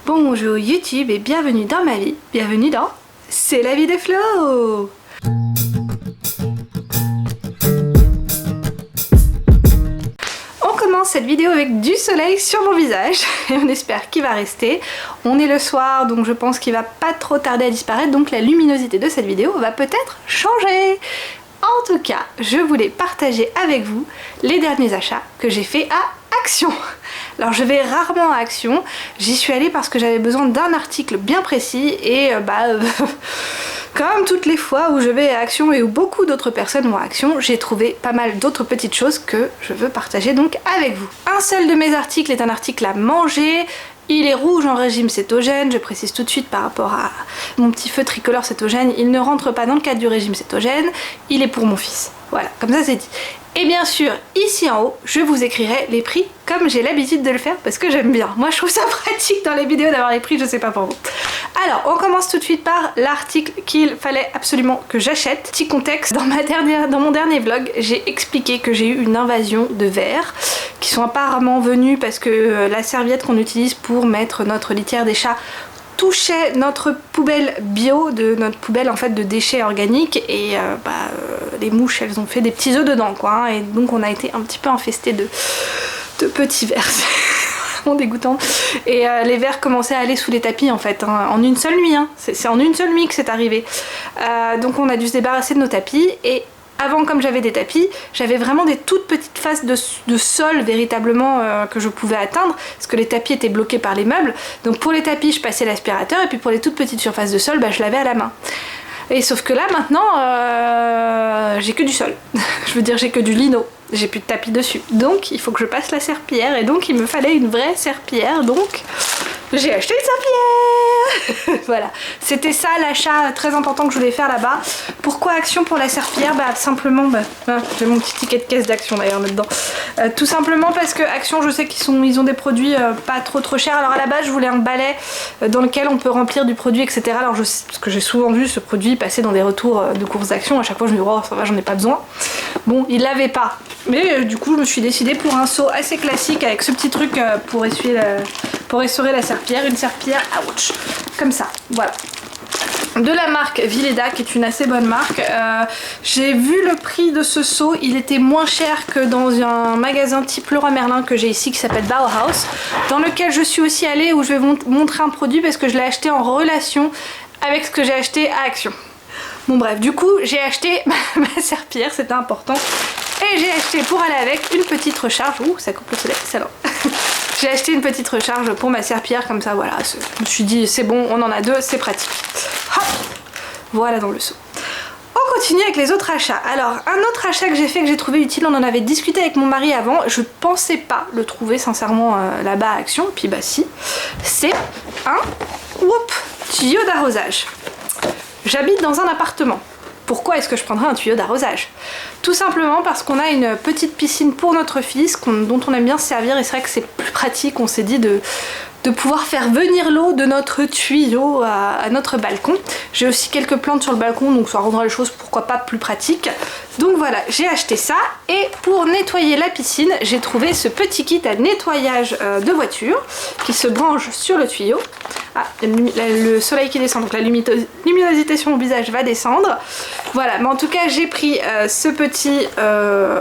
Bonjour YouTube et bienvenue dans ma vie, bienvenue dans C'est la vie de Flo. On commence cette vidéo avec du soleil sur mon visage et on espère qu'il va rester. On est le soir donc je pense qu'il va pas trop tarder à disparaître, donc la luminosité de cette vidéo va peut-être changer. En tout cas, je voulais partager avec vous les derniers achats que j'ai fait à Action. Alors je vais rarement à Action, j'y suis allée parce que j'avais besoin d'un article bien précis et comme toutes les fois où je vais à Action et où beaucoup d'autres personnes vont à Action, j'ai trouvé pas mal d'autres petites choses que je veux partager donc avec vous. Un seul de mes articles est un article à manger. Il est rouge en régime cétogène, je précise tout de suite par rapport à mon petit feu tricolore cétogène, il ne rentre pas dans le cadre du régime cétogène, il est pour mon fils. Voilà, comme ça c'est dit. Et bien sûr, ici en haut, je vous écrirai les prix comme j'ai l'habitude de le faire parce que j'aime bien. Moi je trouve ça pratique dans les vidéos d'avoir les prix, je sais pas pour vous. Alors, on commence tout de suite par l'article qu'il fallait absolument que j'achète. Petit contexte, dans mon dernier vlog, j'ai expliqué que j'ai eu une invasion de vers qui sont apparemment venus parce que la serviette qu'on utilise pour mettre notre litière des chats touchait notre poubelle bio, notre poubelle en fait de déchets organiques et les mouches elles ont fait des petits œufs dedans quoi hein, et donc on a été un petit peu infesté de petits vers. Dégoûtant et les vers commençaient à aller sous les tapis en fait hein, en une seule nuit hein. C'est en une seule nuit que c'est arrivé donc on a dû se débarrasser de nos tapis et avant comme j'avais des tapis j'avais vraiment des toutes petites faces de sol véritablement que je pouvais atteindre parce que les tapis étaient bloqués par les meubles donc pour les tapis je passais l'aspirateur et puis pour les toutes petites surfaces de sol je lavais à la main. Et sauf que là maintenant j'ai que du sol, je veux dire j'ai que du lino, j'ai plus de tapis dessus. Donc il faut que je passe la serpillière et donc il me fallait une vraie serpillière donc j'ai acheté une serpillière. Voilà, c'était ça l'achat très important que je voulais faire là-bas. Pourquoi Action pour la serpillière? Simplement, j'ai mon petit ticket de caisse d'Action d'ailleurs là-dedans. Tout simplement parce que Action je sais qu'ils ont des produits pas trop chers. Alors à la base je voulais un balai dans lequel on peut remplir du produit etc. Alors parce que j'ai souvent vu ce produit passer dans des retours de courses d'Action, à chaque fois je me dis oh ça va j'en ai pas besoin. Bon il l'avait pas. Mais du coup je me suis décidée pour un seau assez classique avec ce petit truc pour essorer la serpillière, une serpillière ouch, comme ça, voilà. De la marque Villeda qui est une assez bonne marque. J'ai vu le prix de ce seau, il était moins cher que dans un magasin type Leroy Merlin que j'ai ici qui s'appelle Bauhaus, dans lequel je suis aussi allée où je vais vous montrer un produit parce que je l'ai acheté en relation avec ce que j'ai acheté à Action. Bon bref, du coup j'ai acheté ma serpillière, c'était important. Et j'ai acheté pour aller avec une petite recharge. Ouh, ça coupe le soleil, c'est long. J'ai acheté une petite recharge pour ma serpillière comme ça, voilà. Je me suis dit, c'est bon, on en a deux, c'est pratique. Hop, voilà dans le seau. On continue avec les autres achats. Alors, un autre achat que j'ai fait, que j'ai trouvé utile, on en avait discuté avec mon mari avant. Je pensais pas le trouver sincèrement là-bas à Action, puis bah si. C'est un tuyau d'arrosage. J'habite dans un appartement. Pourquoi est-ce que je prendrais un tuyau d'arrosage? Tout simplement parce qu'on a une petite piscine pour notre fils dont on aime bien se servir et c'est vrai que c'est plus pratique, on s'est dit de pouvoir faire venir l'eau de notre tuyau à notre balcon. J'ai aussi quelques plantes sur le balcon donc ça rendra les choses pourquoi pas plus pratiques. Donc voilà, j'ai acheté ça et pour nettoyer la piscine, j'ai trouvé ce petit kit à nettoyage de voiture qui se branche sur le tuyau. Ah, le soleil qui descend, donc la luminosité sur mon visage va descendre. Voilà, mais en tout cas j'ai pris ce petit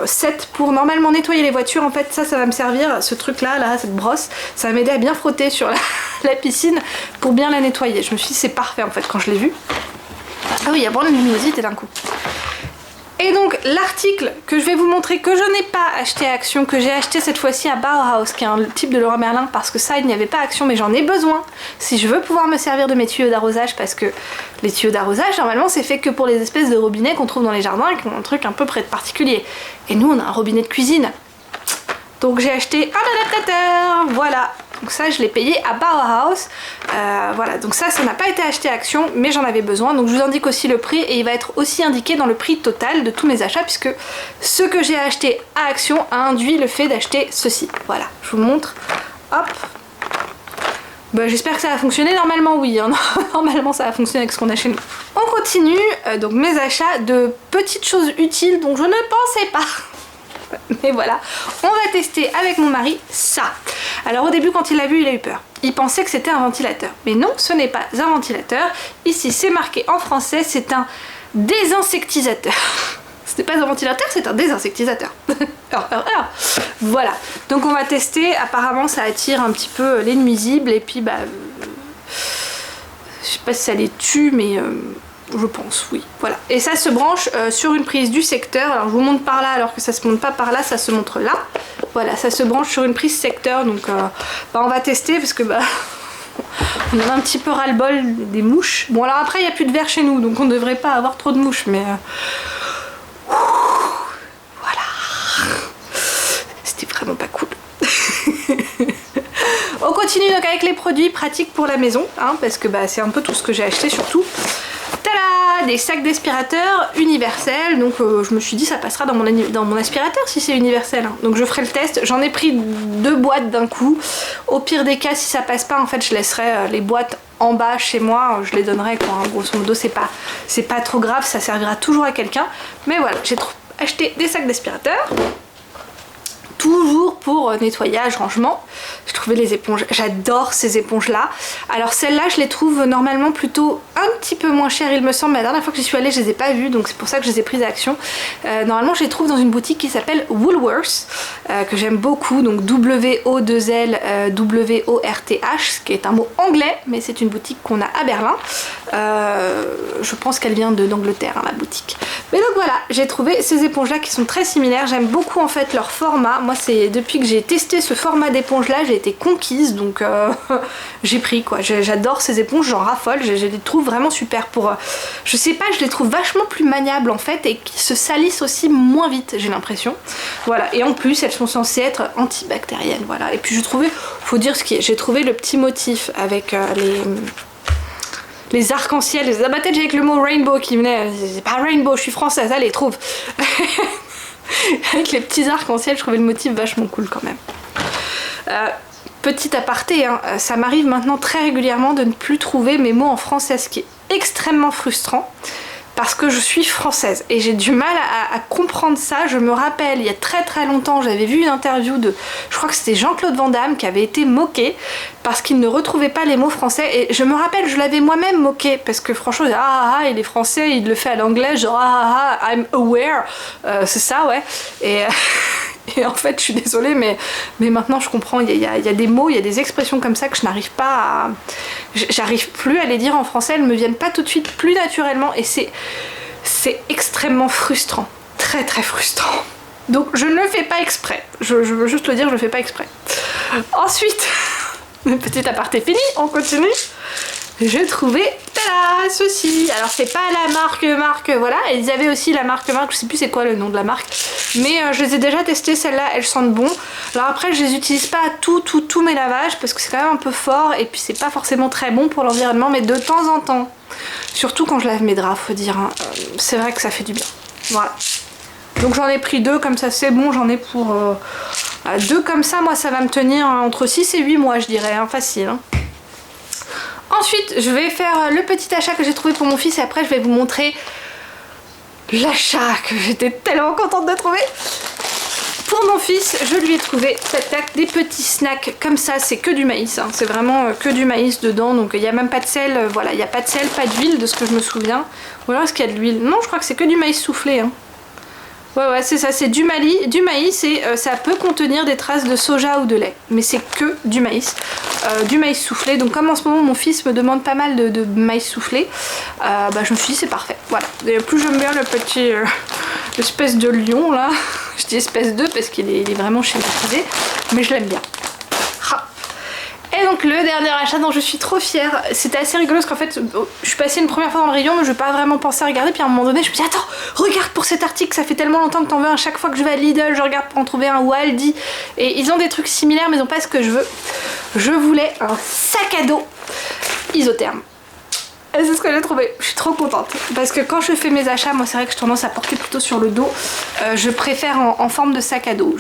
set pour normalement nettoyer les voitures. En fait ça va me servir, ce truc là, cette brosse, ça va m'aider à bien frotter sur la piscine pour bien la nettoyer. Je me suis dit c'est parfait en fait quand je l'ai vu. Ah oui, il y a vraiment une luminosité d'un coup. Et donc l'article que je vais vous montrer que je n'ai pas acheté à Action, que j'ai acheté cette fois-ci à Bauhaus, qui est un type de Leroy Merlin, parce que ça il n'y avait pas à Action mais j'en ai besoin si je veux pouvoir me servir de mes tuyaux d'arrosage, parce que les tuyaux d'arrosage normalement c'est fait que pour les espèces de robinets qu'on trouve dans les jardins et qui ont un truc un peu particulier. Et nous on a un robinet de cuisine. Donc j'ai acheté un adaptateur, voilà. Donc ça je l'ai payé à Bauhaus, voilà, donc ça n'a pas été acheté à Action mais j'en avais besoin, donc je vous indique aussi le prix et il va être aussi indiqué dans le prix total de tous mes achats puisque ce que j'ai acheté à Action a induit le fait d'acheter ceci, voilà, je vous montre, hop. J'espère que ça va fonctionner, normalement oui, hein. Normalement ça va fonctionner avec ce qu'on a chez nous. On continue, donc mes achats de petites choses utiles dont je ne pensais pas. Mais voilà, on va tester avec mon mari ça. Alors au début quand il l'a vu, il a eu peur. Il pensait que c'était un ventilateur. Mais non, ce n'est pas un ventilateur. Ici c'est marqué en français, c'est un désinsectisateur. Ce n'est pas un ventilateur, c'est un désinsectisateur. Voilà, donc on va tester. Apparemment ça attire un petit peu les nuisibles et puis bah... je sais pas si ça les tue mais... je pense, oui. Voilà. Et ça se branche sur une prise du secteur. Alors je vous montre par là alors que ça se montre pas par là, ça se montre là. Voilà, ça se branche sur une prise secteur. Donc bah, on va tester parce que bah, on en a un petit peu ras-le-bol des mouches. Bon alors après il n'y a plus de verre chez nous donc on ne devrait pas avoir trop de mouches mais... voilà. C'était vraiment pas cool. On continue donc avec les produits pratiques pour la maison hein, parce que bah, c'est un peu tout ce que j'ai acheté surtout. Tada! Des sacs d'aspirateur universels, donc je me suis dit ça passera dans mon aspirateur si c'est universel. Hein. Donc je ferai le test, j'en ai pris 2 boîtes d'un coup. Au pire des cas, si ça passe pas, en fait je laisserai les boîtes en bas chez moi, je les donnerai quoi. Hein. Grosso modo c'est pas trop grave, ça servira toujours à quelqu'un. Mais voilà, j'ai acheté des sacs d'aspirateur. Toujours pour nettoyage, rangement. Je trouvais les éponges, j'adore ces éponges là. Alors celles-là je les trouve normalement plutôt un petit peu moins chères il me semble. La dernière fois que j'y suis allée je les ai pas vues donc c'est pour ça que je les ai prises à Action. Normalement je les trouve dans une boutique qui s'appelle Woolworths que j'aime beaucoup, donc W-O-2-L W-O-R-T-H, ce qui est un mot anglais mais c'est une boutique qu'on a à Berlin. Je pense qu'elle vient d'Angleterre hein, la boutique. Mais donc voilà, j'ai trouvé ces éponges là qui sont très similaires. J'aime beaucoup en fait leur format. Moi c'est depuis que j'ai testé ce format d'éponge là j'ai été conquise donc j'ai pris quoi. J'adore ces éponges, j'en raffole, je les trouve vraiment super pour... je sais pas, je les trouve vachement plus maniables en fait et qui se salissent aussi moins vite j'ai l'impression. Voilà, et en plus elles sont censées être antibactériennes, voilà. Et puis je trouvais, faut dire ce qui est, j'ai trouvé le petit motif avec les arcs-en-ciel, les abattage avec le mot rainbow qui venait, c'est pas rainbow, je suis française, allez trouve. Avec les petits arcs-en-ciel, je trouvais le motif vachement cool quand même. Petit aparté, hein, ça m'arrive maintenant très régulièrement de ne plus trouver mes mots en français, ce qui est extrêmement frustrant parce que je suis française et j'ai du mal à comprendre ça. Je me rappelle, il y a très longtemps, j'avais vu une interview de, je crois que c'était Jean-Claude Van Damme qui avait été moqué parce qu'il ne retrouvait pas les mots français et je me rappelle, je l'avais moi-même moqué parce que franchement, il est français, il le fait à l'anglais, genre I'm aware, c'est ça ouais. Et en fait je suis désolée mais maintenant je comprends, il y a des mots, il y a des expressions comme ça que je n'arrive pas à... J'arrive plus à les dire en français, elles me viennent pas tout de suite plus naturellement et c'est extrêmement frustrant, très frustrant. Donc je ne le fais pas exprès, je veux juste le dire, je le fais pas exprès. Ensuite, le petit aparté fini, on continue. J'ai trouvé, tada, ceci. Alors c'est pas la marque, voilà, ils avaient aussi la marque, je sais plus c'est quoi le nom de la marque, mais je les ai déjà testées, celles-là, elles sentent bon. Alors après je les utilise pas à tous mes lavages parce que c'est quand même un peu fort et puis c'est pas forcément très bon pour l'environnement, mais de temps en temps, surtout quand je lave mes draps, faut dire, hein, c'est vrai que ça fait du bien. Voilà. Donc j'en ai pris 2 comme ça, c'est bon, j'en ai pour 2 comme ça, moi ça va me tenir entre 6 et 8 mois je dirais, hein, facile. Hein. Ensuite, je vais faire le petit achat que j'ai trouvé pour mon fils et après je vais vous montrer l'achat que j'étais tellement contente de trouver. Pour mon fils, je lui ai trouvé des petits snacks comme ça, c'est que du maïs, hein. C'est vraiment que du maïs dedans, donc il n'y a même pas de sel, voilà, il n'y a pas de sel, pas d'huile de ce que je me souviens. Ou alors est-ce qu'il y a de l'huile? Non, je crois que c'est que du maïs soufflé. Hein. Ouais, c'est ça, c'est du maïs et ça peut contenir des traces de soja ou de lait, mais c'est que du maïs soufflé. Donc comme en ce moment mon fils me demande pas mal de maïs soufflé, je me suis dit c'est parfait, voilà. Et plus j'aime bien le petit l'espèce de lion là, je dis espèce de parce qu'il est vraiment schématisé, mais je l'aime bien. Et donc le dernier achat dont je suis trop fière, c'était assez rigolo parce qu'en fait je suis passée une première fois dans le rayon mais je n'ai pas vraiment pensé à regarder, puis à un moment donné je me dis attends, regarde pour cet article, ça fait tellement longtemps que t'en veux, à chaque fois que je vais à Lidl je regarde pour en trouver un, ou à Aldi, et ils ont des trucs similaires mais ils n'ont pas ce que je veux. Je voulais un sac à dos isotherme. C'est ce que j'ai trouvé. Je suis trop contente. Parce que quand je fais mes achats, moi c'est vrai que j'ai tendance à porter plutôt sur le dos. Je préfère en forme de sac à dos.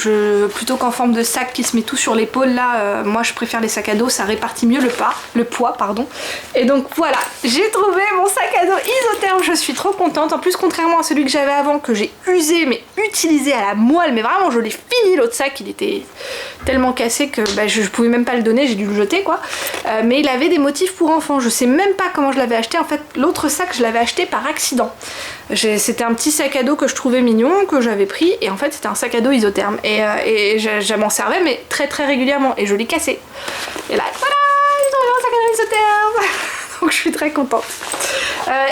Plutôt qu'en forme de sac qui se met tout sur l'épaule. Là, moi je préfère les sacs à dos. Ça répartit mieux le poids. Et donc voilà, j'ai trouvé mon sac à dos isotherme. Je suis trop contente. En plus, contrairement à celui que j'avais avant, que j'ai usé, mais utilisé à la moelle. Mais vraiment, je l'ai fini l'autre sac. Il était tellement cassé que bah, je pouvais même pas le donner. J'ai dû le jeter quoi. Mais il avait des motifs pour enfants. Je sais même pas comment je l'avais acheté. En fait, l'autre sac, je l'avais acheté par accident. C'était un petit sac à dos que je trouvais mignon, que j'avais pris, et en fait c'était un sac à dos isotherme. Et je m'en servais, mais très très régulièrement, et je l'ai cassé. Et là, voilà, j'ai trouvé un sac à dos isotherme. Donc je suis très contente.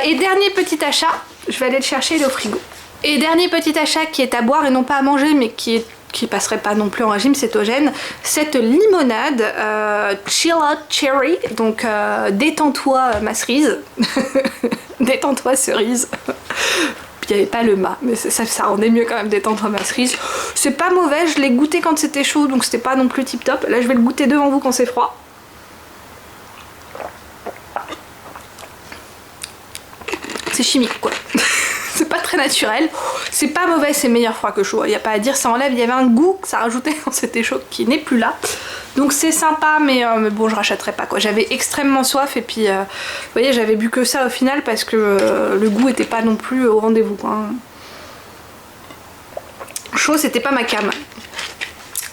Et dernier petit achat, je vais aller le chercher, il est au frigo. Et dernier petit achat qui est à boire et non pas à manger, mais qui passerait pas non plus en régime cétogène, cette limonade Chill Out Cherry, donc détends-toi ma cerise, détends-toi cerise. Il n'y avait pas le mât, mais ça rendait mieux quand même, détends-toi ma cerise. C'est pas mauvais, je l'ai goûté quand c'était chaud, donc c'était pas non plus tip top. Là je vais le goûter devant vous quand c'est froid. C'est chimique quoi. C'est pas très naturel, c'est pas mauvais, c'est meilleur froid que chaud, il n'y a pas à dire, ça enlève, il y avait un goût que ça rajoutait quand c'était chaud qui n'est plus là. Donc c'est sympa, mais bon, je rachèterai pas quoi. J'avais extrêmement soif et puis vous voyez, j'avais bu que ça au final parce que le goût était pas non plus au rendez-vous quoi. Chaud, c'était pas ma came.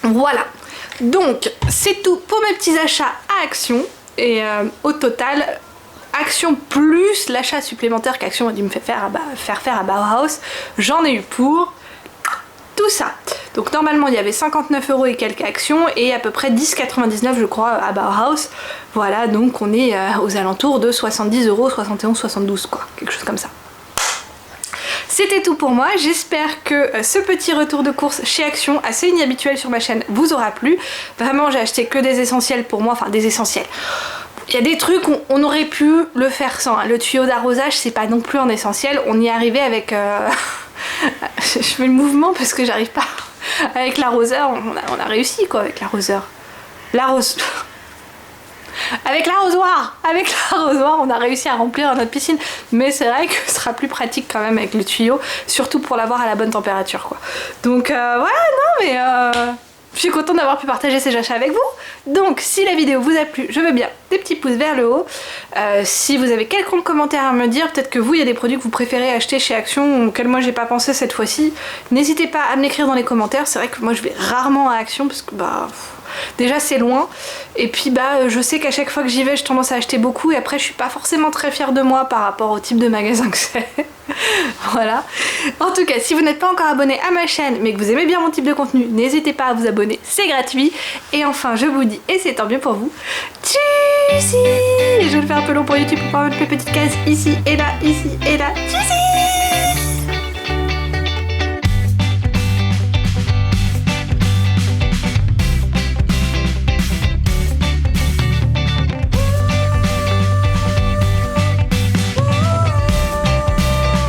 Voilà, donc c'est tout pour mes petits achats à Action et au total. Action plus l'achat supplémentaire qu'Action a dû me faire faire à Bauhaus, j'en ai eu pour tout ça. Donc normalement il y avait 59 € et quelques actions et à peu près 10,99 je crois à Bauhaus. Voilà, donc on est aux alentours de 70 €, 71, 72 quoi, quelque chose comme ça. C'était tout pour moi, j'espère que ce petit retour de course chez Action, assez inhabituel sur ma chaîne, vous aura plu. Vraiment j'ai acheté que des essentiels pour moi, enfin des essentiels. Il y a des trucs, on aurait pu le faire sans. Le tuyau d'arrosage, c'est pas non plus un essentiel. On y est arrivé avec... je fais le mouvement parce que j'arrive pas. Avec l'arroseur, on a réussi quoi avec l'arroseur. Avec l'arrosoir, on a réussi à remplir notre piscine. Mais c'est vrai que ce sera plus pratique quand même avec le tuyau. Surtout pour l'avoir à la bonne température quoi. Donc voilà, non mais... Je suis contente d'avoir pu partager ces achats avec vous. Donc si la vidéo vous a plu, je veux bien des petits pouces vers le haut. Si vous avez quelconque commentaire à me dire, peut-être que vous, il y a des produits que vous préférez acheter chez Action auxquels moi j'ai pas pensé cette fois-ci, n'hésitez pas à me l'écrire dans les commentaires. C'est vrai que moi je vais rarement à Action parce que bah... Déjà c'est loin et puis bah je sais qu'à chaque fois que j'y vais j'ai tendance à acheter beaucoup et après je suis pas forcément très fière de moi par rapport au type de magasin que c'est. Voilà. En tout cas si vous n'êtes pas encore abonné à ma chaîne mais que vous aimez bien mon type de contenu, n'hésitez pas à vous abonner, c'est gratuit. Et enfin je vous dis, et c'est tant mieux pour vous, tchuss. Et je vais le faire un peu long pour YouTube pour pouvoir mettre mes petites cases ici et là, ici et là, tchuss.